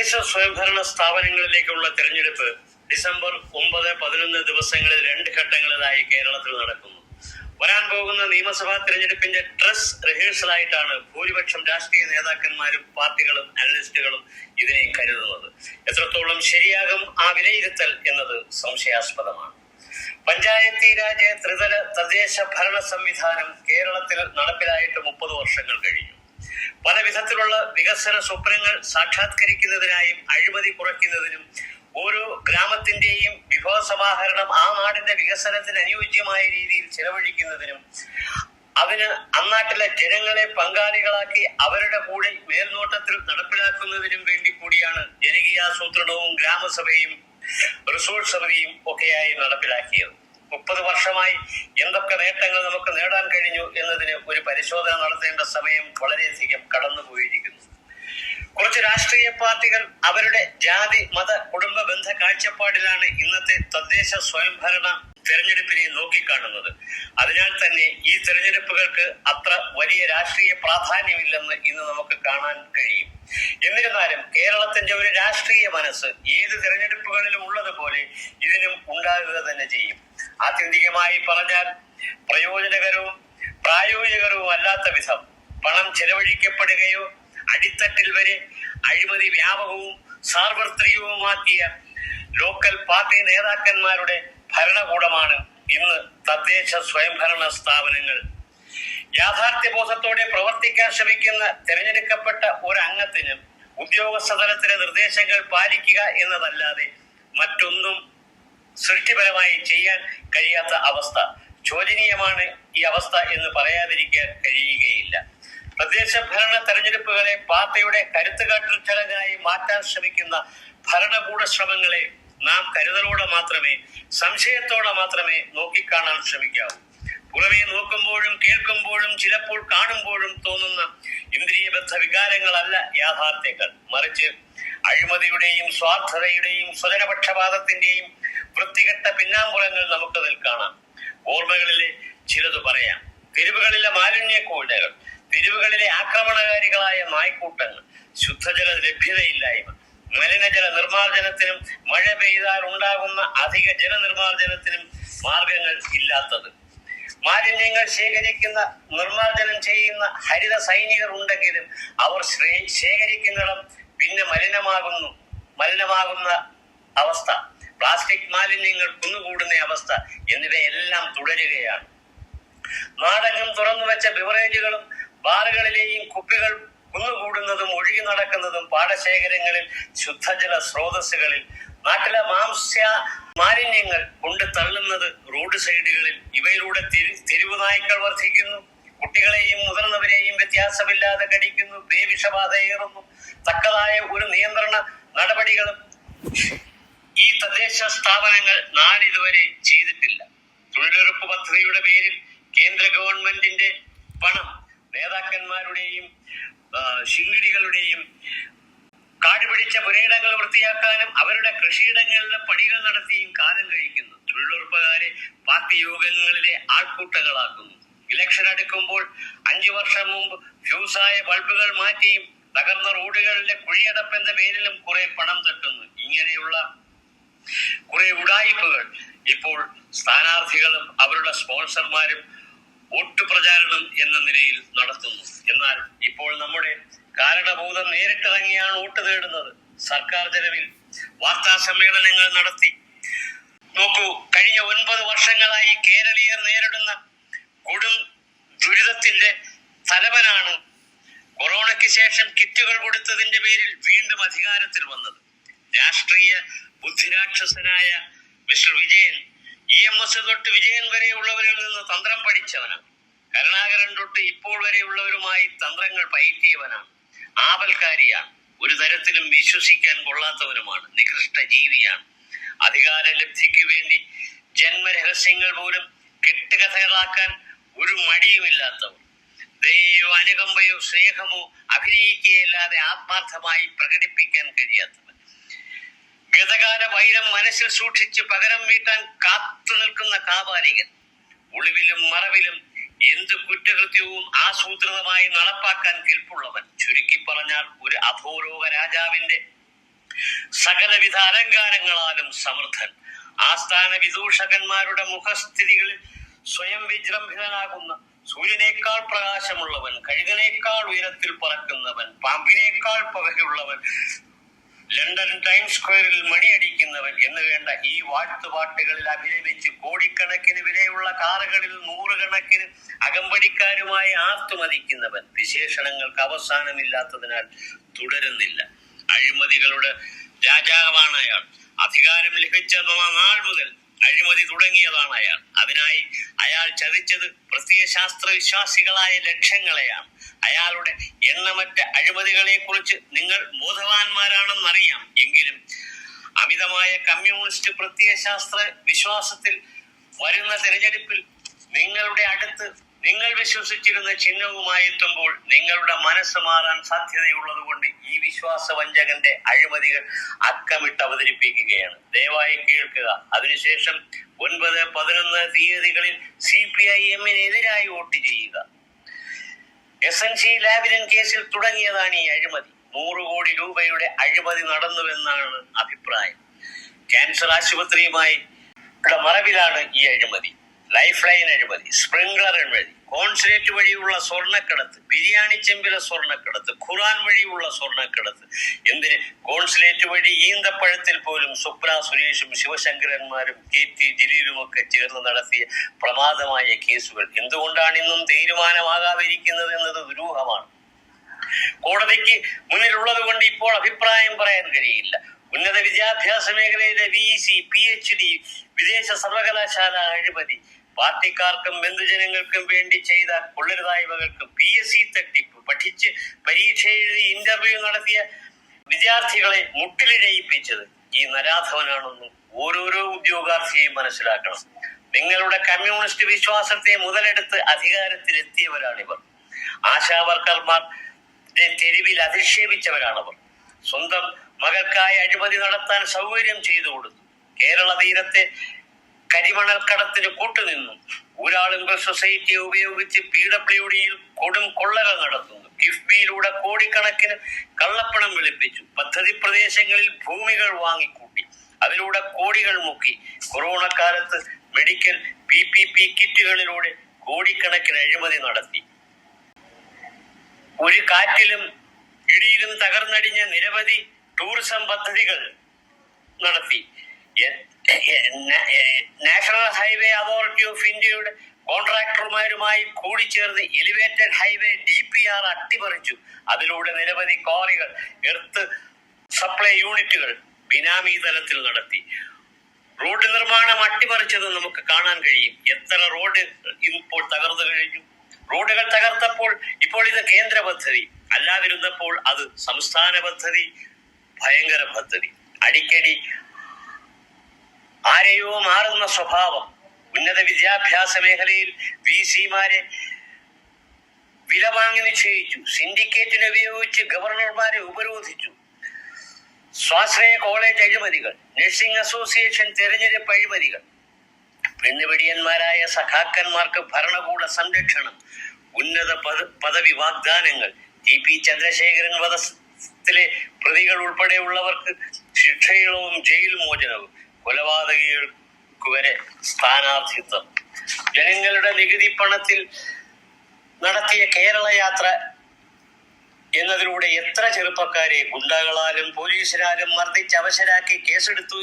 തദ്ദേശ സ്വയംഭരണ സ്ഥാപനങ്ങളിലേക്കുള്ള തെരഞ്ഞെടുപ്പ് ഡിസംബർ 9-11 ദിവസങ്ങളിൽ 2 ഘട്ടങ്ങളിലായി കേരളത്തിൽ നടക്കുന്നു. വരാൻ പോകുന്ന നിയമസഭാ തെരഞ്ഞെടുപ്പിന്റെ ഡ്രസ് റിഹേഴ്സലായിട്ടാണ് ഭൂരിപക്ഷം രാഷ്ട്രീയ നേതാക്കന്മാരും പാർട്ടികളും അനലിസ്റ്റുകളും ഇതിനെ കരുതുന്നത്. എത്രത്തോളം ശരിയാകും ആ വിലയിരുത്തൽ എന്നത് സംശയാസ്പദമാണ്. പഞ്ചായത്തി രാജ് ത്രിതല തദ്ദേശ ഭരണ സംവിധാനം കേരളത്തിൽ നടപ്പിലായിട്ട് 30 വർഷങ്ങൾ കഴിഞ്ഞു. പല വിധത്തിലുള്ള വികസന സ്വപ്നങ്ങൾ സാക്ഷാത്കരിക്കുന്നതിനായും അഴിമതി കുറയ്ക്കുന്നതിനും ഓരോ ഗ്രാമത്തിന്റെയും വിഭവ സമാഹരണം ആ നാടിന്റെ വികസനത്തിന് അനുയോജ്യമായ രീതിയിൽ ചെലവഴിക്കുന്നതിനും അതിന് അന്നാട്ടിലെ ജനങ്ങളെ പങ്കാളികളാക്കി അവരുടെ കൂടെ മേൽനോട്ടത്തിൽ നടപ്പിലാക്കുന്നതിനും വേണ്ടി കൂടിയാണ് ജനകീയാസൂത്രണവും ഗ്രാമസഭയും റിസോഴ്സ് സമിതിയും ഒക്കെയായി നടപ്പിലാക്കിയത്. 30 വർഷമായി എന്തൊക്കെ നേട്ടങ്ങൾ നമുക്ക് നേടാൻ കഴിഞ്ഞു എന്നതിന് ഒരു പരിശോധന നടത്തേണ്ട സമയം വളരെയധികം കടന്നുപോയിരിക്കുന്നു. കുറച്ച് രാഷ്ട്രീയ പാർട്ടികൾ അവരുടെ ജാതി മത കുടുംബ ബന്ധ കാഴ്ചപ്പാടിലാണ് ഇന്നത്തെ തദ്ദേശ സ്വയംഭരണ തെരഞ്ഞെടുപ്പിനെ നോക്കിക്കാണുന്നത്. അതിനാൽ തന്നെ ഈ തെരഞ്ഞെടുപ്പുകൾക്ക് അത്ര വലിയ രാഷ്ട്രീയ പ്രാധാന്യമില്ലെന്ന് ഇന്ന് നമുക്ക് കാണാൻ കഴിയും. എന്നിരുന്നാലും കേരളത്തിന്റെ ഒരു രാഷ്ട്രീയ മനസ്സ് ഏത് തെരഞ്ഞെടുപ്പുകളിലും ഉള്ളതുപോലെ ഇതിനും ഉണ്ടാകുക തന്നെ ചെയ്യും. ആത്യന്തികമായി പറഞ്ഞാൽ പ്രയോജനകരവും പ്രായോഗികരവും അല്ലാത്ത വിധം പണം ചെലവഴിക്കപ്പെടുകയോ അടിത്തട്ടിൽ വരെ അഴിമതി വ്യാപകവും സാർവത്രികവുമാക്കിയ ലോക്കൽ പാർട്ടി നേതാക്കന്മാരുടെ ഭരണകൂടമാണ് ഇന്ന് തദ്ദേശ സ്വയംഭരണ സ്ഥാപനങ്ങൾ. യാഥാർത്ഥ്യബോധത്തോടെ പ്രവർത്തിക്കാൻ ശ്രമിക്കുന്ന തിരഞ്ഞെടുക്കപ്പെട്ട ഒരു അംഗത്തിന് ഉദ്യോഗസ്ഥ തലത്തിലെ നിർദ്ദേശങ്ങൾ പാലിക്കുക എന്നതല്ലാതെ മറ്റൊന്നും സൃഷ്ടിപരമായി ചെയ്യാൻ കഴിയാത്ത അവസ്ഥ. ശോചനീയമാണ് ഈ അവസ്ഥ എന്ന് പറയാതിരിക്കാൻ കഴിയുകയില്ല. തദ്ദേശ ഭരണ തെരഞ്ഞെടുപ്പുകളെ പാർട്ടിയുടെ കരുത്തുകാട്ടൽ ചടങ്ങായി മാറ്റാൻ ശ്രമിക്കുന്ന ഭരണകൂട ശ്രമങ്ങളെ നാം കരുതലോടെ മാത്രമേ, സംശയത്തോടെ മാത്രമേ നോക്കിക്കാണാൻ ശ്രമിക്കാവൂ. പുറമേ നോക്കുമ്പോഴും കേൾക്കുമ്പോഴും ചിലപ്പോൾ കാണുമ്പോഴും തോന്നുന്ന ഇന്ദ്രിയബദ്ധ വികാരങ്ങളല്ല യാഥാർത്ഥ്യങ്ങൾ. മറിച്ച് അഴിമതിയുടെയും സ്വാർത്ഥതയുടെയും സ്വജനപക്ഷപാതത്തിന്റെയും വൃത്തികെട്ട പിന്നാമ്പുറങ്ങൾ നമുക്കതിൽ കാണാം. ഓർമ്മകളിലെ ചിലത് പറയാം. തെരുവുകളിലെ മാലിന്യ കൂടകൾ, തെരുവുകളിലെ ആക്രമണകാരികളായ നായ്ക്കൂട്ടങ്ങൾ, ശുദ്ധജല ലഭ്യതയില്ലായ്മ, മലിനജല നിർമ്മാർജ്ജനത്തിനും മഴ പെയ്താൽ ഉണ്ടാകുന്ന അധിക ജലനിർമ്മാർജ്ജനത്തിനും മാർഗങ്ങൾ ഇല്ലാത്തത്, മാലിന്യങ്ങൾ ശേഖരിക്കുന്ന നിർമ്മാർജ്ജനം ചെയ്യുന്ന ഹരിത സൈനികർ ഉണ്ടെങ്കിലും അവർ ശേഖരിക്കുന്നിടം പിന്നെ മലിനമാകുന്ന അവസ്ഥ, പ്ലാസ്റ്റിക് മാലിന്യങ്ങൾ കുന്നുകൂടുന്ന അവസ്ഥ എന്നിവയെല്ലാം തുടരുകയാണ്. നാടെങ്ങും തുറന്നു വെച്ച ബിവറേജുകളും ബാറുകളിലെയും കുപ്പികൾ കുന്നുകൂടുന്നതും ഒഴുകി നടക്കുന്നതും പാടശേഖരങ്ങളിൽ, ശുദ്ധജല സ്രോതസ്സുകളിൽ, നാട്ടിലെ മാലിന്യങ്ങൾ കൊണ്ട് തള്ളുന്നത് റോഡ് സൈഡുകളിൽ, ഇവയിലൂടെ തെരുവ് നായ്ക്കൾ വർദ്ധിക്കുന്നു. കുട്ടികളെയും മുതിർന്നവരെയും വ്യത്യാസമില്ലാതെ കടിക്കുന്നു. വിഷബാധയേറുന്നു. തക്കതായ ഒരു നിയന്ത്രണ നടപടികളും ഈ തദ്ദേശ സ്ഥാപനങ്ങൾ നാളിതുവരെ ചെയ്തിട്ടില്ല. തൊഴിലുറപ്പ് പദ്ധതിയുടെ പേരിൽ കേന്ദ്ര ഗവൺമെന്റിന്റെ പണം നേതാക്കന്മാരുടെയും ശിങ്കിടികളുടെയും കാടുപിടിച്ച പുരയിടങ്ങൾ വൃത്തിയാക്കാനും അവരുടെ കൃഷിയിടങ്ങളിലെ പണികൾ നടത്തിയും കാലം കഴിക്കുന്നു. തൊഴിലുറപ്പുകാരെ പാർട്ടി യോഗങ്ങളിലെ ആൾക്കൂട്ടങ്ങളാക്കുന്നു. ഇലക്ഷൻ അടുക്കുമ്പോൾ 5 വർഷം മുമ്പ് ഫ്യൂസായ ബൾബുകൾ മാറ്റിയും തകർന്ന റോഡുകളിലെ കുഴിയടപ്പെന്ന പേരിലും കുറെ പണം തട്ടുന്നു. ഇങ്ങനെയുള്ള കുറെ ഉഡായിപ്പുകൾ ഇപ്പോൾ സ്ഥാനാർത്ഥികളും അവരുടെ സ്പോൺസർമാരും വോട്ട് പ്രചാരണം എന്ന നിലയിൽ നടത്തുന്നു. എന്നാൽ ഇപ്പോൾ നമ്മുടെ കാരണഭൂതം നേരിട്ടിറങ്ങിയാണ് വോട്ട് തേടുന്നത്. സർക്കാർ ചെലവിൽ വാർത്താ സമ്മേളനങ്ങൾ നടത്തി. നോക്കൂ, കഴിഞ്ഞ 9 വർഷങ്ങളായി കേരളീയർ നേരിടുന്ന കൊടും ദുരിതത്തിന്റെ തലവനാണ് കൊറോണയ്ക്ക് ശേഷം കിറ്റുകൾ കൊടുത്തതിന്റെ പേരിൽ വീണ്ടും അധികാരത്തിൽ വന്നത്. രാഷ്ട്രീയ ബുദ്ധിരാക്ഷസനായ മിസ്റ്റർ വിജയൻ EMS തൊട്ട് വിജയൻ വരെയുള്ളവരിൽ നിന്ന് തന്ത്രം പഠിച്ചവനാണ്. കരുണാകരൻ തൊട്ട് ഇപ്പോൾ വരെയുള്ളവരുമായി തന്ത്രങ്ങൾ പയറ്റിയവനാണ്. ആപൽക്കാരിയാണ്. ഒരു തരത്തിലും വിശ്വസിക്കാൻ കൊള്ളാത്തവനുമാണ്. നികൃഷ്ട ജീവിയാണ്. അധികാര ലബ്ധിക്ക് വേണ്ടി ജന്മരഹസ്യങ്ങൾ പോലും കെട്ടുകഥകളാക്കാൻ ഒരു മടിയുമില്ലാത്തവർ. ദയയോ അനുകമ്പയോ സ്നേഹമോ അഭിനയിക്കുകയല്ലാതെ ആത്മാർത്ഥമായി പ്രകടിപ്പിക്കാൻ കഴിയാത്തവൻ. ഗതകാല വൈരം മനസ്സിൽ സൂക്ഷിച്ച് പകരം വീട്ടാൻ കാത്തു നിൽക്കുന്ന കാപാലികൻ. ഒളിവിലും മറവിലും എന്ത് കുറ്റകൃത്യവും ആസൂത്രിതമായി നടപ്പാക്കാൻ കെൽപ്പുള്ളവൻ. ചുരുക്കി പറഞ്ഞാൽ ഒരു അധോലോക രാജാവിന്റെ സകലവിധ അലങ്കാരങ്ങളാലും സമൃദ്ധൻ, ആസ്ഥാന വിദൂഷകന്മാരുടെ മുഖസ്ഥിതികളിൽ സ്വയം വിജൃംഭിതനാകുന്ന, സൂര്യനേക്കാൾ പ്രകാശമുള്ളവൻ, കഴുകനേക്കാൾ ഉയരത്തിൽ പറക്കുന്നവൻ, പാമ്പിനേക്കാൾ പകയുള്ളവൻ, ലണ്ടൻ ടൈംസ് സ്ക്വയറിൽ മണിയടിക്കുന്നവൻ എന്ന് വേണ്ട ഈ വാഴ്ത്തുപാട്ടുകളിൽ അഭിനയിച്ച് കോടിക്കണക്കിന് വിലയുള്ള കാറുകളിൽ നൂറുകണക്കിന് അകമ്പടിക്കാരുമായി ആർത്തുമതിക്കുന്നവൻ വിശേഷണങ്ങൾക്ക് അവസാനമില്ലാത്തതിനാൽ തുടരുന്നില്ല. അഴിമതികളുടെ രാജാവാണ് അയാൾ. അധികാരം ലഭിച്ച നാൾ മുതൽ അഴിമതി തുടങ്ങിയതാണ് അയാൾ. അതിനായി അയാൾ ചതിച്ചത് പ്രത്യയശാസ്ത്ര വിശ്വാസികളായ ലക്ഷങ്ങളെയാണ്. അയാളുടെ എണ്ണമറ്റ അഴിമതികളെ കുറിച്ച് നിങ്ങൾ ബോധവാന്മാരാണെന്നറിയാം. എങ്കിലും അമിതമായ കമ്മ്യൂണിസ്റ്റ് പ്രത്യയശാസ്ത്ര വിശ്വാസത്തിൽ വരുന്ന തിരഞ്ഞെടുപ്പിൽ നിങ്ങളുടെ അടുത്ത് നിങ്ങൾ വിശ്വസിച്ചിരുന്ന ചിഹ്നവുമായി എത്തുമ്പോൾ നിങ്ങളുടെ മനസ്സ് മാറാൻ സാധ്യതയുള്ളത് കൊണ്ട് ഈ വിശ്വാസവഞ്ചകന്റെ അഴിമതികൾ അക്കമിട്ട് അവതരിപ്പിക്കുകയാണ്. ദയവായി കേൾക്കുക. അതിനുശേഷം 9, 11 തീയതികളിൽ CPIM-നെതിരായി വോട്ട് ചെയ്യുക. SNC ലാവ്ലിൻ കേസിൽ തുടങ്ങിയതാണ് ഈ അഴിമതി. 100 കോടി രൂപയുടെ അഴിമതി നടന്നുവെന്നാണ് അഭിപ്രായം. ക്യാൻസർ ആശുപത്രിയുമായി മറവിലാണ് ഈ അഴിമതി. ലൈഫ് ലൈൻ അഴിമതി, സ്പ്രിംഗ്ലർ അഴിമതി, കോൺസുലേറ്റ് വഴിയുള്ള സ്വർണ്ണക്കടത്ത്, ബിരിയാണി ചെമ്പിലെ സ്വർണ്ണക്കടത്ത്, ഖുറാൻ വഴിയുള്ള സ്വർണ്ണക്കടത്ത്, എന്തിന് കോൺസുലേറ്റ് വഴി ഈന്തപ്പഴത്തിൽ പോലും സ്വപ്ന സുരേഷും ശിവശങ്കരന്മാരും KT ജലീലും ഒക്കെ ചേർന്ന് നടത്തിയ പ്രമാദമായ കേസുകൾ എന്തുകൊണ്ടാണ് ഇന്നും തീരുമാനമാകാതിരിക്കുന്നത് എന്നത് ദുരൂഹമാണ്. കോടതിക്ക് മുന്നിലുള്ളത് കൊണ്ട് ഇപ്പോൾ അഭിപ്രായം പറയാൻ കഴിയില്ല. ഉന്നത വിദ്യാഭ്യാസ മേഖലയിലെ VC, PhD, വിദേശ സർവകലാശാല അഴിമതി, പാർട്ടിക്കാർക്കും ബന്ധുജനങ്ങൾക്കും വേണ്ടി ചെയ്ത കൊള്ളരുതായ്മകൾക്കും, PSC തട്ടിപ്പ്, പഠിച്ച് പരീക്ഷ എഴുതി ഇന്റർവ്യൂ നടത്തിയ വിദ്യാർത്ഥികളെ മുട്ടിലിഴയിപ്പിച്ചത് ഈ നരാധവനാണെന്നും ഓരോരോ ഉദ്യോഗാർത്ഥിയെയും മനസ്സിലാക്കണം. നിങ്ങളുടെ കമ്മ്യൂണിസ്റ്റ് വിശ്വാസത്തെ മുതലെടുത്ത് അധികാരത്തിലെത്തിയവരാണിവർ. ആശാവർക്കർമാർ തെരുവിൽ അധിക്ഷേപിച്ചവരാണവർ. സ്വന്തം മകൾക്കായി അഴിമതി നടത്താൻ സൗകര്യം ചെയ്തു കൊടുത്തു. കേരള തീരത്തെ കരിമണൽ കടത്തിന് കൂട്ടുനിന്നു. ഊരാളുങ്കൽ സൊസൈറ്റിയെ ഉപയോഗിച്ച് PWDയിൽ കൊടും കൊള്ളകൾ നടത്തുന്നു. കിഫ്ബിയിലൂടെ കോടിക്കണക്കിന് കള്ളപ്പണം വെളുപ്പിച്ചു. പദ്ധതി പ്രദേശങ്ങളിൽ ഭൂമികൾ വാങ്ങിക്കൂട്ടി. അതിലൂടെ കോടികൾ മുക്കി. കൊറോണ കാലത്ത് മെഡിക്കൽ PPP കിറ്റുകളിലൂടെ കോടിക്കണക്കിന് അഴിമതി നടത്തി. ഒരു കാറ്റിലും ഇടിയിലും തകർന്നടിഞ്ഞ നിരവധി ടൂറിസം പദ്ധതികൾ നടത്തി. നാഷണൽ ഹൈവേ അതോറിറ്റി ഓഫ് ഇന്ത്യയുടെ കോൺട്രാക്ടർമാരുമായി കൂടിച്ചേർന്ന് എലിവേറ്റഡ് ഹൈവേ DPR അട്ടിമറിച്ചു. അതിലൂടെ നിരവധി ക്വാറികൾ, എർത്ത് സപ്ലൈ യൂണിറ്റുകൾ ബിനാമി തലത്തിൽ നടത്തി. റോഡ് നിർമ്മാണം അട്ടിമറിച്ചത് നമുക്ക് കാണാൻ കഴിയും. എത്ര റോഡ് ഇപ്പോൾ തകർന്നു കഴിഞ്ഞു. റോഡുകൾ തകർത്തപ്പോൾ ഇപ്പോൾ ഇത് കേന്ദ്ര പദ്ധതി, അല്ലാതിരുന്നപ്പോൾ അത് സംസ്ഥാന പദ്ധതി, ഭയങ്കര പദ്ധതി. അടിക്കടി ആരെയോ മാറുന്ന സ്വഭാവം. ഉന്നത വിദ്യാഭ്യാസ മേഖലയിൽ VC-മാരെ വില വാങ്ങി നിശ്ചയിച്ചു. സിൻഡിക്കേറ്റിനെ ഉപയോഗിച്ച് ഗവർണർമാരെ ഉപരോധിച്ചു. സ്വാശ്രയ കോളേജ് അഴിമതികൾ, നഴ്സിംഗ് അസോസിയേഷൻ തെരഞ്ഞെടുപ്പ് അഴിമതികൾ, പെണ്ണുപിടിയന്മാരായ സഖാക്കന്മാർക്ക് ഭരണകൂട സംരക്ഷണം, ഉന്നത പദവി വാഗ്ദാനങ്ങൾ, TP ചന്ദ്രശേഖരൻ വധത്തിലെ പ്രതികൾ ഉൾപ്പെടെയുള്ളവർക്ക് ശിക്ഷയിളവും ജയിൽ മോചനവും, കൊലപാതകികൾക്ക് വരെ സ്ഥാനാർത്ഥിത്വം. ജനങ്ങളുടെ നികുതി പണത്തിൽ നടത്തിയ കേരള യാത്ര എന്നതിലൂടെ എത്ര ചെറുപ്പക്കാരെ ഗുണ്ടകളാലും പോലീസിനാലും മർദ്ദിച്ച് അവശരാക്കി കേസെടുത്തു.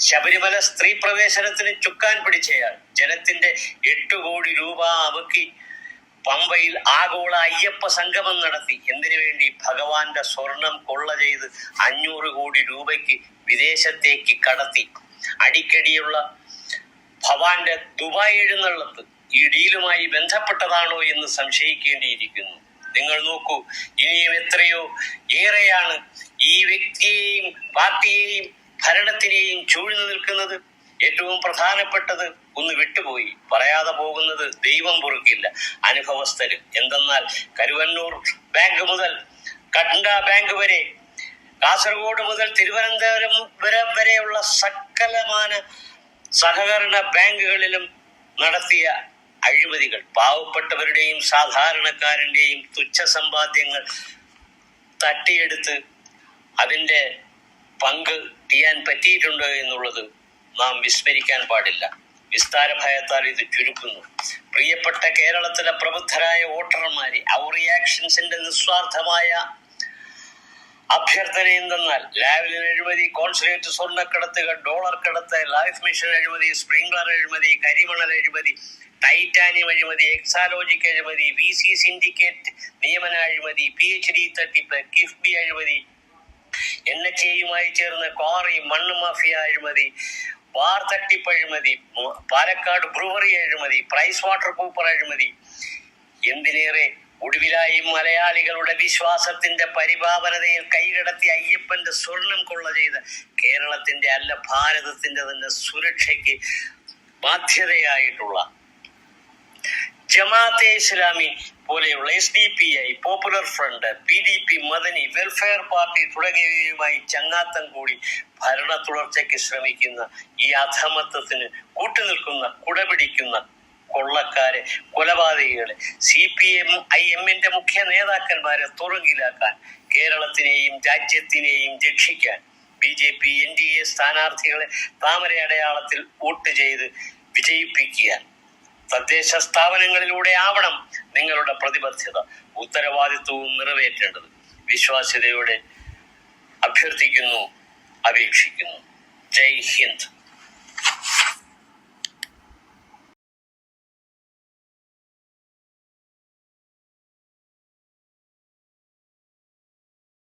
ശബരിമല സ്ത്രീ പ്രവേശനത്തിന് ചുക്കാൻ പിടിച്ചയാൾ ജനത്തിന്റെ 8 കോടി രൂപ അമുക്കി പമ്പയിൽ ആഗോള അയ്യപ്പ സംഗമം നടത്തി. എന്തിനു വേണ്ടി? ഭഗവാന്റെ സ്വർണം കൊള്ള ചെയ്ത് 500 കോടി രൂപയ്ക്ക് വിദേശത്തേക്ക് കടത്തി. അടിക്കടിയുള്ള ഭവാന്റെ ദുബായ് എഴുന്നള്ളത്ത് ഈ ഡീലുമായി ബന്ധപ്പെട്ടതാണോ എന്ന് സംശയിക്കേണ്ടിയിരിക്കുന്നു. നിങ്ങൾ നോക്കൂ, ഇനിയും എത്രയോ ഏറെയാണ് ഈ വ്യക്തിയെയും പാർട്ടിയെയും ഭരണത്തിനെയും ചൂഴ്ന്നു നിൽക്കുന്നത്. ഏറ്റവും പ്രധാനപ്പെട്ടത് ഒന്ന് വിട്ടുപോയി, പറയാതെ പോകുന്നത് ദൈവം പൊറുക്കില്ല, അനുഭവസ്ഥര്. എന്തെന്നാൽ കരുവന്നൂർ ബാങ്ക് മുതൽ കണ്ട ബാങ്ക് വരെ, കാസർഗോഡ് മുതൽ തിരുവനന്തപുരം വരെയുള്ള സകലമാന സഹകരണ ബാങ്കുകളിലും നടത്തിയ അഴിമതികൾ, പാവപ്പെട്ടവരുടെയും സാധാരണക്കാരന്റെയും തുച്ഛ സമ്പാദ്യങ്ങൾ തട്ടിയെടുത്ത് അതിന്റെ പങ്ക് ചെയ്യാൻ പറ്റിയിട്ടുണ്ട് എന്നുള്ളത് നാം വിസ്മരിക്കാൻ പാടില്ല. വിസ്താര ഭയത്താൽ ഇത് ചുരുക്കുന്നു. പ്രിയപ്പെട്ട കേരളത്തിലെ പ്രബുദ്ധരായ വോട്ടർമാരെ, അവർ റിയാക്ഷൻസിന്റെ നിസ്വാർത്ഥമായ അഭ്യർത്ഥന എന്തെന്നാൽ ലാവ്ലിൻ അഴിമതി, കോൺസുലേറ്റ് സ്വർണ്ണക്കടത്തുകൾ, ഡോളർ കടത്ത്, ലൈഫ് മിഷൻ അഴിമതി, സ്പ്രിംഗ്ലർ അഴിമതി, കരിമണൽ അഴിമതി, ടൈറ്റാനിയം അഴിമതി, എക്സാലോജിക് അഴിമതി, VC സിൻഡിക്കേറ്റ് നിയമന അഴിമതി, PhD തട്ടിപ്പ്, കിഫ്ബി അഴിമതി, NHAയുമായി ചേർന്ന് ക്വാറി മണ്ണ് മാഫിയ അഴിമതി, ബാർ തട്ടിപ്പ് അഴിമതി, പാലക്കാട് ബ്രൂവറി അഴിമതി, പ്രൈസ് വാട്ടർ കൂപ്പർ അഴിമതി, എന്തിനേറെ ഒടുവിലായി മലയാളികളുടെ വിശ്വാസത്തിന്റെ പരിപാവനതയിൽ കൈകടത്തി അയ്യപ്പന്റെ സ്വർണം കൊള്ള ചെയ്ത് കേരളത്തിന്റെ അല്ല ഭാരതത്തിന്റെ തന്നെ സുരക്ഷയ്ക്ക് ബാധ്യതയായിട്ടുള്ള ജമാഅത്തെ ഇസ്ലാമി പോലെയുള്ള SDPI, പോപ്പുലർ ഫ്രണ്ട്, PDP, മദനി, വെൽഫെയർ പാർട്ടി തുടങ്ങിയവയുമായി ചങ്ങാത്തം കൂടി ഭരണ തുടർച്ചയ്ക്ക് ശ്രമിക്കുന്ന ഈ അധമത്വത്തിന് കൂട്ടുനിൽക്കുന്ന, കുടപിടിക്കുന്ന കൊള്ളക്കാരെ, കൊലപാതകികളെ, CPM-IMന്റെ മുഖ്യ നേതാക്കന്മാരെ തുറങ്കിലാക്കാൻ, കേരളത്തിനെയും രാജ്യത്തിനെയും രക്ഷിക്കാൻ BJP NDA സ്ഥാനാർത്ഥികളെ താമര അടയാളത്തിൽ വോട്ട് ചെയ്ത് വിജയിപ്പിക്കുക. തദ്ദേശ സ്ഥാപനങ്ങളിലൂടെ ആവണം നിങ്ങളുടെ പ്രതിബദ്ധത, ഉത്തരവാദിത്വവും നിറവേറ്റേണ്ടത്. വിശ്വാസ്യതയോടെ അഭ്യർത്ഥിക്കുന്നു, അപേക്ഷിക്കുന്നു. ജയ് ഹിന്ദ്.